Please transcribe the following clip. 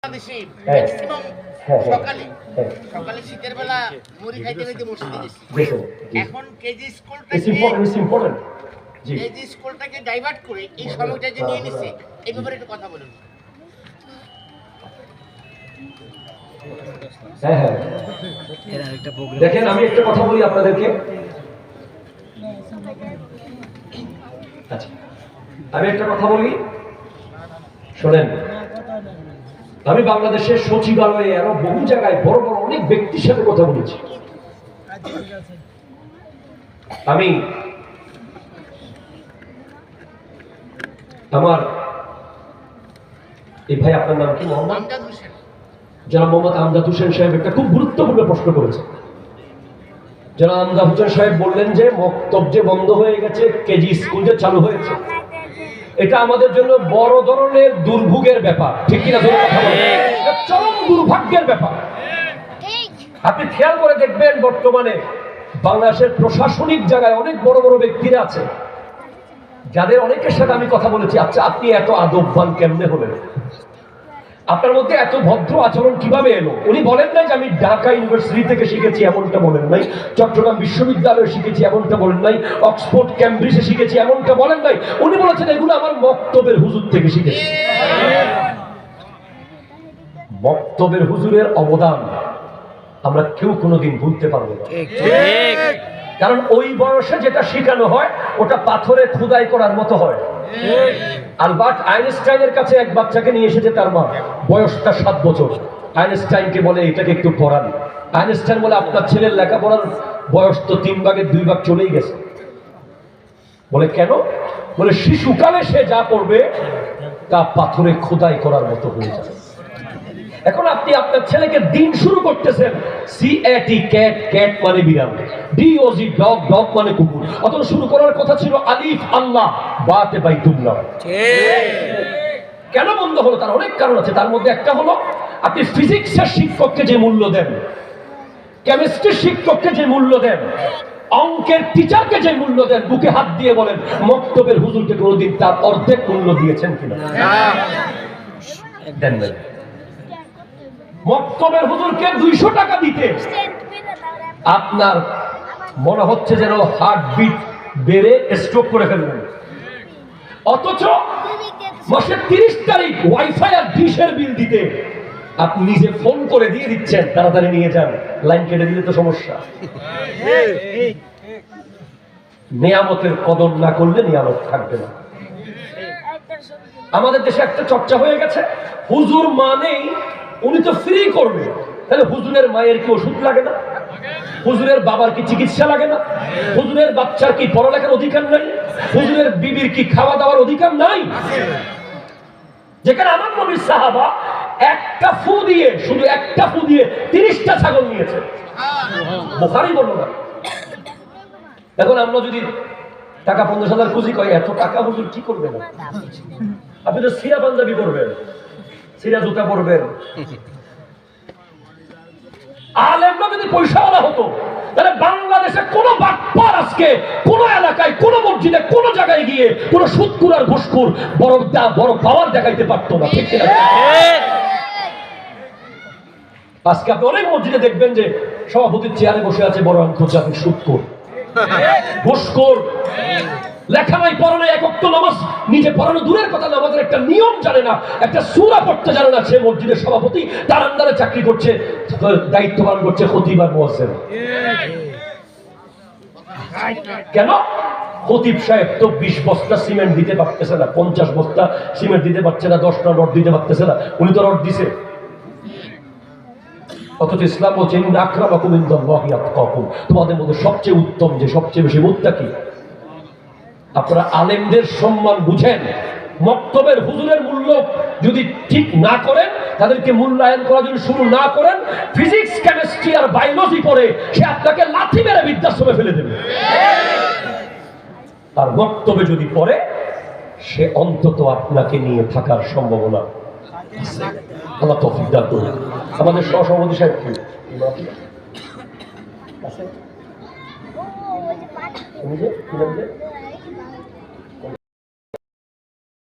বাংলাদেশে ম্যাক্সিমাম সকালে শীতের বেলা মুড়ি খাইতে খাইতে মসজিদে গেছি। এখন কেজি স্কুলটাকে ডাইভার্ট করে এই সময়টা যে নিয়ে নিচ্ছে এই ব্যাপারে একটু কথা বলুন। দেখেন, আমি একটা কথা বলি আপনাদেরকে। আচ্ছা, আমি একটা কথা বলি, শোনেন। আমি বাংলাদেশের সচিবালয়ে আরো বহু জায়গায় বড় বড় অনেক ব্যক্তির সাথে কথা বলেছি। আমি আমার এই ভাই, আপনার নাম কি? মোহাম্মদ জনাব মোহাম্মদ আমজাদ হোসেন সাহেব একটা খুব গুরুত্বপূর্ণ প্রশ্ন করেছে। জনাব আমজাদ হোসেন সাহেব বললেন যে মক্তব যে বন্ধ হয়ে গেছে, কেজি স্কুল যে চালু হয়েছে, এটা আমাদের জন্য বড় ধরনের দুর্ভোগের ব্যাপার, ঠিক কিনা? চরম দুর্ভাগ্যের ব্যাপার। আপনি খেয়াল করে দেখবেন, বর্তমানে বাংলাদেশের প্রশাসনিক জায়গায় অনেক বড় বড় ব্যক্তিরা আছে, যাদের অনেকের সাথে আমি কথা বলেছি। আচ্ছা, আপনি এত আদববান কেমনে হলেন? আপনার মধ্যে এত ভদ্র আচরণ কিভাবে এলো? উনি বলেন নাই যে আমি ঢাকা ইউনিভার্সিটি থেকে শিখেছি, এমনটা বলেন নাই। চট্টগ্রাম বিশ্ববিদ্যালয়ে শিখেছি, এমনটা বলেন নাই। অক্সফোর্ড ক্যামব্রিজে শিখেছি, এমনটা বলেন নাই। উনি বলেছেন এগুলো আমার মক্তবের হুজুর থেকে শিখেছি। মক্তবের হুজুরের অবদান আমরা কেউ কোনোদিন ভুলতে পারবো না, কারণ ওই বয়সে যেটা শেখানো হয় ওটা পাথরে খোদাই করার মতো হয়। আলবার্ট আইনস্টাইনের কাছে এক বাচ্চাকে নিয়ে এসেছে, তার মা, বয়সটা 7 বছর। আইনস্টাইনকে বলে এটাকে একটু পড়ান। আইনস্টাইন বলে আপনার ছেলের লেখাপড়ার বয়স তো 3 ভাগের 2 ভাগ চলেই গেছে। বলে কেন? বলে শিশুকালে সে যা পড়বে তা পাথরে খোদাই করার মতো হয়ে যাবে। এখন আপনি আপনার ছেলেকে দিন শুরু করতেছেন, CAT ক্যাট, ক্যাট মানে বিড়াল, DOG ডগ, ডগ মানে কুকুর। অথচ শুরু করার কথা ছিল আলিফ আল্লাহ, বাতে বাইতুল্লাহ। কেন বন্ধ হলো? তার অনেক কারণ আছে। তার মধ্যে একটা হলো, আপনি ফিজিক্সের শিক্ষককে যে মূল্য দেন, কেমিস্ট্রির শিক্ষককে যে মূল্য দেন, অঙ্কের টিচারকে যে মূল্য দেন, বুকে হাত দিয়ে বলেন মক্তবের হুজুরকে কোনোদিন তার অর্ধেক মূল্য দিয়েছেন কিনা? দেন না। মক্তবের হুজুরকে 200 টাকা দিতে আপনার মনে হচ্ছে যেন হার্টবিট বেড়ে স্ট্রোক করে ফেলবেন। অথচ মাসের 30 তারিখ ওয়াইফাই আর ডিশের বিল দিতে আপনি নিজে ফোন করে দিয়ে দিচ্ছেন, তাড়াতাড়ি নিয়ে যান, লাইন কেটে দিলে তো সমস্যা। নিয়ামতের কদর না করলে নিয়ামত থাকবে না। আমাদের দেশে একটা চর্চা হয়ে গেছে, হুজুর মানেই উনি তো ফ্রি করবে। তাহলে হুজুরের মায়ের কি ওষুধ লাগে না? হুজুরের বাবার কি চিকিৎসা লাগে না? হুজুরের বাচ্চার কি পড়ালেখার অধিকার নাই? হুজুরের বিবির কি খাওয়া দাওয়ার অধিকার নাই? যেখানে আমার নবীর সাহাবা একটা ফু দিয়ে, শুধু একটা ফু দিয়ে 30টা ছাগল নিয়েছে, বুখারী বর্ণনা। এখন আমরা যদি টাকা 50,000 খুঁজি, কয় এত টাকা হুজুর কি করবে না? আপনি তো সিরা পাঞ্জাবি করবেন, সিরা জুতা পরবেন। আলেমরা যদি পয়সাওয়ালা হতো, তাহলে বাংলাদেশে কোন বাটপার আজকে কোন এলাকায়, কোন মসজিদে, কোন জায়গায় গিয়ে কোন সুদখোর আর ঘুষখোর বড় পাওয়ার দেখাইতে পারতো না, ঠিক কিনা? আজকে আপনি অনেক মসজিদে দেখবেন যে সভাপতির চেয়ারে বসে আছে বড় আন্তর্জাতিক সুদখোর, ঘুষখোর, লেখা নাই, পড়া নাই, এক ওয়াক্ত নামাজ নিজে পড়ানো দূরের কথা, নামাজের একটা নিয়ম জানে না, একটা সূরা পড়তে জানে না। সে মসজিদের সভাপতি, তার আন্ডারে চাকরি করছে, দায়িত্ব পালন করছে খতিব আর মুয়াজ্জিন। কেন? খতিব সাহেব তো 20 বস্তা সিমেন্ট দিতে পারতেছে না, 50 বস্তা সিমেন্ট দিতে পারছে না, 10টা রড দিতে পারতেছে না, উনি তো রড দিছে। অথচ ইসলাম বলছে ইন্না আকরামাকুম ইনদাল্লাহি আতকাকুম, তোমাদের মধ্যে সবচেয়ে উত্তম, যে সবচেয়ে বেশি মুত্তাকি। আপনারা আলেমদের সম্মান বুঝেন। মক্তবের হুজুরের মূল্য যদি ঠিক না করেন, তাদেরকে মূল্যায়ন করা যদি শুরু না করেন, ফিজিক্স, কেমিস্ট্রি আর বায়োলজি পড়ে সে আপনাকে লাথি মেরে বৃদ্ধাশ্রমে ফেলে দেবে। আর মক্তবে যদি পড়ে, সে অন্তত আপনাকে নিয়ে থাকার সম্ভাবনা আছে। আল্লাহ তৌফিক দান করুন। আমাদের সহসভাপতি সাহেব কি আছে?